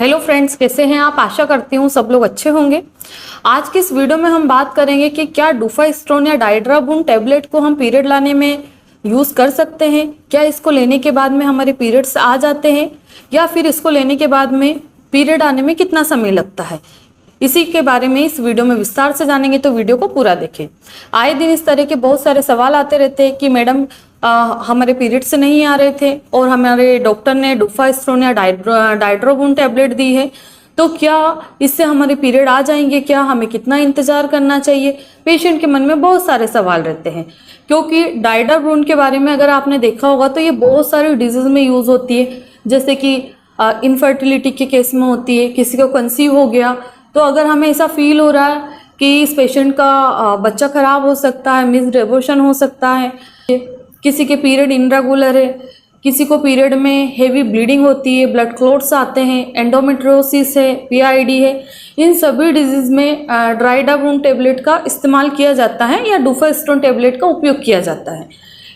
Hello friends, कैसे हैं आप? आशा करती हूँ सब लोग अच्छे होंगे। आज की इस वीडियो में हम बात करेंगे कि क्या डुफास्ट्रोन या डाइड्राबुन टैबलेट को हम पीरियड लाने में यूज़ कर सकते हैं। क्या इसको लेने के बाद में हमारे पीरियड्स आ जाते हैं या फिर इसको लेने के बाद में पीरियड आने में कितना समय लगता है। इसी के बारे में इस वीडियो में विस्तार से जानेंगे, तो वीडियो को पूरा देखें। आए दिन इस तरह के बहुत सारे सवाल आते रहते हैं कि मैडम हमारे पीरियड्स नहीं आ रहे थे और हमारे डॉक्टर ने डुफास्ट्रोन या डाइड्रोबुन टैबलेट दी है, तो क्या इससे हमारे पीरियड आ जाएंगे? क्या हमें कितना इंतजार करना चाहिए? पेशेंट के मन में बहुत सारे सवाल रहते हैं, क्योंकि डाइड्रोबुन के बारे में अगर आपने देखा होगा तो ये बहुत सारी डिजीज में यूज होती है। जैसे कि इनफर्टिलिटी के केस में होती है, किसी को कंसीव हो गया तो अगर हमें ऐसा फील हो रहा है कि इस पेशेंट का बच्चा खराब हो सकता है, मिस्ड एबॉर्शन हो सकता है, किसी के पीरियड इनरेगुलर है, किसी को पीरियड में हेवी ब्लीडिंग होती है, ब्लड क्लॉट्स आते हैं, एंडोमेट्रियोसिस है, पीआईडी है, इन सभी डिजीज में डाइड्रोबुन टैबलेट का इस्तेमाल किया जाता है या डुफास्ट्रोन टैबलेट का उपयोग किया जाता है।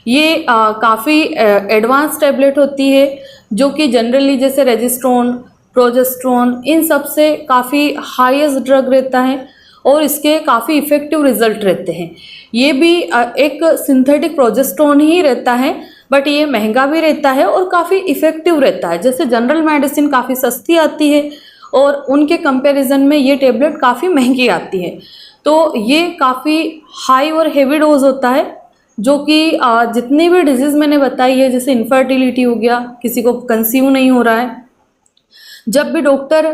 ये काफ़ी एडवांस टैबलेट होती है जो कि जनरली जैसे रेजिस्ट्रोन, प्रोजेस्ट्रोन, इन सब से काफ़ी हाईएस्ट ड्रग रहता है और इसके काफ़ी इफ़ेक्टिव रिजल्ट रहते हैं। ये भी एक सिंथेटिक प्रोजेस्ट्रोन ही रहता है, बट ये महंगा भी रहता है और काफ़ी इफ़ेक्टिव रहता है। जैसे जनरल मेडिसिन काफ़ी सस्ती आती है और उनके कंपैरिजन में ये टैबलेट काफ़ी महंगी आती है। तो ये काफ़ी हाई और हेवी डोज होता है, जो कि जितनी भी डिजीज़ मैंने बताई है, जैसे इनफर्टिलिटी हो गया, किसी को कंसीव नहीं हो रहा है, जब भी डॉक्टर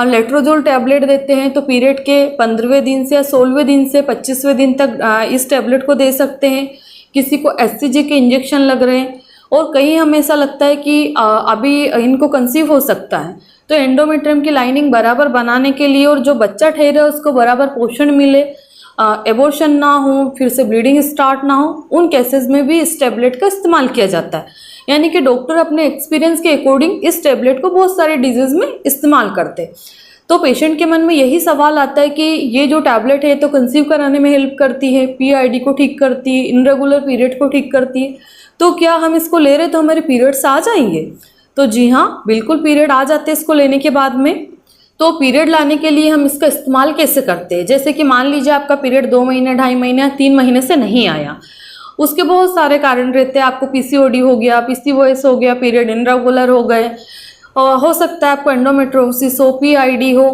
लेट्रोजोल टैबलेट देते हैं तो पीरियड के 15वें दिन से या 16वें दिन से 25वें दिन तक इस टैबलेट को दे सकते हैं। किसी को एससीजी के इंजेक्शन लग रहे हैं और कहीं हमें ऐसा लगता है कि अभी इनको कंसीव हो सकता है, तो एंडोमेट्रियम की लाइनिंग बराबर बनाने के लिए और जो बच्चा ठहरे उसको बराबर पोषण मिले, एबॉर्शन ना हो, फिर से ब्लीडिंग स्टार्ट ना हो, उन केसेस में भी इस टैबलेट का इस्तेमाल किया जाता है। यानी कि डॉक्टर अपने एक्सपीरियंस के अकॉर्डिंग इस टैबलेट को बहुत सारे डिजीज में इस्तेमाल करते हैं। तो पेशेंट के मन में यही सवाल आता है कि ये जो टैबलेट है तो कंसीव कराने में हेल्प करती है, पीआईडी को ठीक करती है, इनरेगुलर पीरियड को ठीक करती है, तो क्या हम इसको ले रहे तो हमारे पीरियड्स आ जाएंगे? तो जी हाँ, बिल्कुल पीरियड आ जाते हैं इसको लेने के बाद में। तो पीरियड लाने के लिए हम इसका इस्तेमाल कैसे करते हैं? जैसे कि मान लीजिए आपका पीरियड 2 महीने, 2.5 महीने या 3 महीने से नहीं आया, उसके बहुत सारे कारण रहते हैं। आपको पीसीओडी हो गया, पीसीओएस हो गया, पीरियड इनरेगुलर हो गए, और हो सकता है आपको एंडोमेट्रियोसिस हो, पीआईडी हो,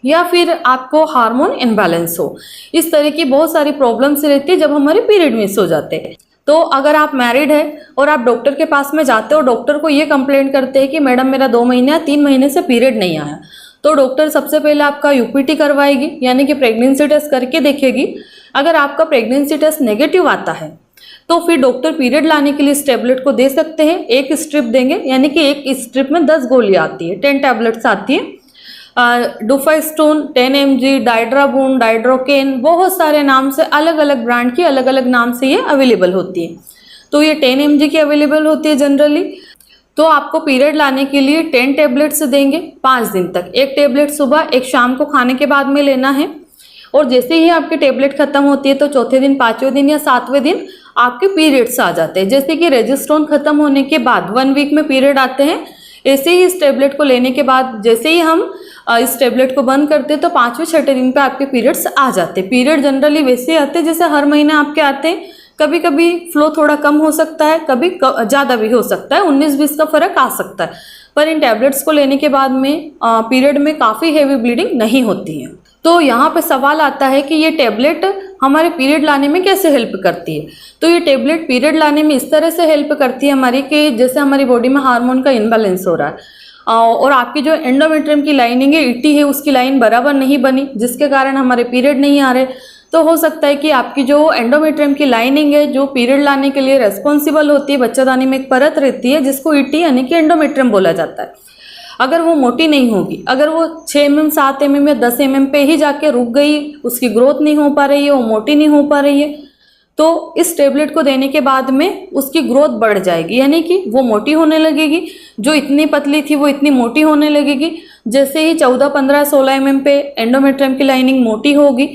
या फिर आपको हार्मोन इम्बैलेंस हो। इस तरह की बहुत सारी प्रॉब्लम्स रहती है जब हमारे पीरियड मिस हो जाते हैं। तो अगर आप मैरिड है और आप डॉक्टर के पास में जाते हो, डॉक्टर को ये कंप्लेंट करते हैं कि मैडम मेरा 2 महीने या 3 महीने से पीरियड नहीं आया, तो डॉक्टर सबसे पहले आपका यूपीटी करवाएगी, यानी कि प्रेगनेंसी टेस्ट करके देखेगी। अगर आपका प्रेगनेंसी टेस्ट नेगेटिव आता है तो फिर डॉक्टर पीरियड लाने के लिए इस टैबलेट को दे सकते हैं। एक स्ट्रिप देंगे, यानी कि एक स्ट्रिप में 10 गोलियां आती है, 10 टैबलेट्स आती है। डुफास्ट्रोन 10 mg, डाइड्राबुन, डाइड्रोकेन, बहुत सारे नाम से, अलग अलग ब्रांड की अलग अलग नाम से ये अवेलेबल होती है। तो ये 10 mg की अवेलेबल होती है जनरली। तो आपको पीरियड लाने के लिए 10 टैबलेट्स देंगे 5 दिन तक। एक टैबलेट सुबह, एक शाम को खाने के बाद में लेना है, और जैसे ही आपकी टैबलेट खत्म होती है तो चौथे दिन, 5वें दिन या 7वें दिन आपके पीरियड्स आ जाते हैं। जैसे कि रेजिस्ट्रोन खत्म होने के बाद 1 वीक में पीरियड आते हैं, ऐसे ही इस टैबलेट को लेने के बाद जैसे ही हम इस टैबलेट को बंद करते हैं तो 5वें-6ठे दिन पे आपके पीरियड्स आ जाते हैं। पीरियड जनरली वैसे आते हैं जैसे हर महीने आपके आते हैं। कभी कभी फ्लो थोड़ा कम हो सकता है, कभी ज़्यादा भी हो सकता है, 19-20 का फर्क आ सकता है, पर इन टैबलेट्स को लेने के बाद में पीरियड में काफ़ी हेवी ब्लीडिंग नहीं होती है। तो यहाँ पे सवाल आता है कि ये टैबलेट हमारे पीरियड लाने में कैसे हेल्प करती है। तो ये टैबलेट पीरियड लाने में इस तरह से हेल्प करती है हमारी, कि जैसे हमारी बॉडी में हार्मोन का इम्बैलेंस हो रहा है और आपकी जो एंडोमेट्रियम की लाइनिंग है, ईटी है, उसकी लाइन बराबर नहीं बनी, जिसके कारण हमारे पीरियड नहीं आ रहे। तो हो सकता है कि आपकी जो एंडोमेट्रियम की लाइनिंग है, जो पीरियड लाने के लिए रेस्पॉन्सिबल होती है, बच्चादानी में एक परत रहती है जिसको ईटी यानी कि एंडोमेट्रियम बोला जाता है, अगर वो मोटी नहीं होगी, अगर वो 6 mm, 7 mm या 10 mm पे ही जाके रुक गई, उसकी ग्रोथ नहीं हो पा रही है, वो मोटी नहीं हो पा रही है, तो इस टैबलेट को देने के बाद में उसकी ग्रोथ बढ़ जाएगी, यानी कि वो मोटी होने लगेगी। जो इतनी पतली थी वो इतनी मोटी होने लगेगी। जैसे ही 14, 15, 16 mm पे एंडोमेट्रियम की लाइनिंग मोटी होगी,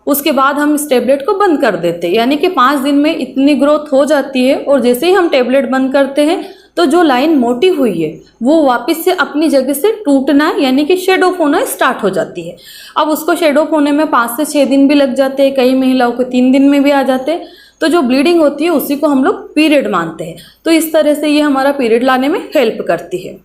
उसके बाद हम इस टैबलेट को बंद कर देते हैं, यानी कि 5 दिन में इतनी ग्रोथ हो जाती है। और जैसे ही हम टैबलेट बंद करते हैं तो जो लाइन मोटी हुई है वो वापस से अपनी जगह से टूटना यानी कि शेड ऑफ होना स्टार्ट हो जाती है। अब उसको शेड ऑफ होने में 5 से 6 दिन भी लग जाते हैं, कई महिलाओं को 3 दिन में भी आ जाते हैं। तो जो ब्लीडिंग होती है उसी को हम लोग पीरियड मानते हैं। तो इस तरह से ये हमारा पीरियड लाने में हेल्प करती है।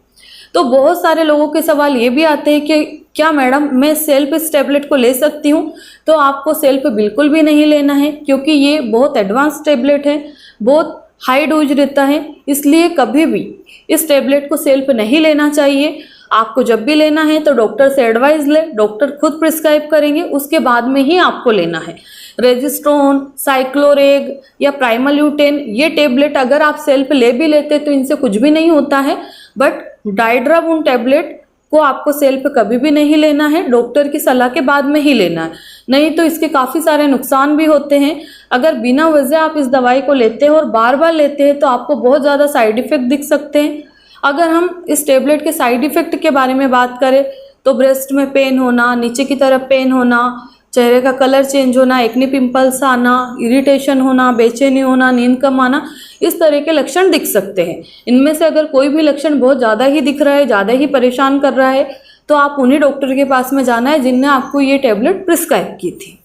तो बहुत सारे लोगों के सवाल ये भी आते हैं कि क्या मैडम मैं सेल्फ इस टैबलेट को ले सकती हूँ? तो आपको सेल्फ बिल्कुल भी नहीं लेना है, क्योंकि ये बहुत एडवांस टैबलेट है, बहुत हाई डोज रहता है, इसलिए कभी भी इस टैबलेट को सेल्फ नहीं लेना चाहिए। आपको जब भी लेना है तो डॉक्टर से एडवाइस ले, डॉक्टर खुद प्रिस्क्राइब करेंगे, उसके बाद में ही आपको लेना है। रेजिस्ट्रोन, साइक्लोरेग या प्राइमल्यूटेन ये टैबलेट अगर आप सेल्फ ले भी लेते तो इनसे कुछ भी नहीं होता है, बट डाइड्राबुन टैबलेट को आपको सेल्फ कभी भी नहीं लेना है, डॉक्टर की सलाह के बाद में ही लेना है, नहीं तो इसके काफ़ी सारे नुकसान भी होते हैं। अगर बिना वजह आप इस दवाई को लेते हैं और बार बार लेते हैं तो आपको बहुत ज़्यादा साइड इफ़ेक्ट दिख सकते हैं। अगर हम इस टैबलेट के साइड इफ़ेक्ट के बारे में बात करें तो ब्रेस्ट में पेन होना, नीचे की तरफ पेन होना, चेहरे का कलर चेंज होना, एक्ने पिंपल्स आना, इरिटेशन होना, बेचैनी होना, नींद कम आना, इस तरह के लक्षण दिख सकते हैं। इनमें से अगर कोई भी लक्षण बहुत ज़्यादा ही दिख रहा है, ज़्यादा ही परेशान कर रहा है, तो आप उन्हीं डॉक्टर के पास में जाना है जिनने आपको ये टैबलेट प्रिस्क्राइब की थी।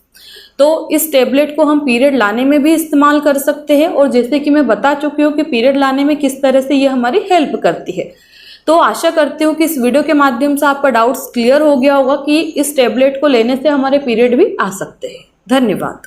तो इस टैबलेट को हम पीरियड लाने में भी इस्तेमाल कर सकते हैं, और जैसे कि मैं बता चुकी हूँ कि पीरियड लाने में किस तरह से ये हमारी हेल्प करती है। तो आशा करती हूँ कि इस वीडियो के माध्यम से आपका डाउट्स क्लियर हो गया होगा कि इस टैबलेट को लेने से हमारे पीरियड भी आ सकते हैं। धन्यवाद।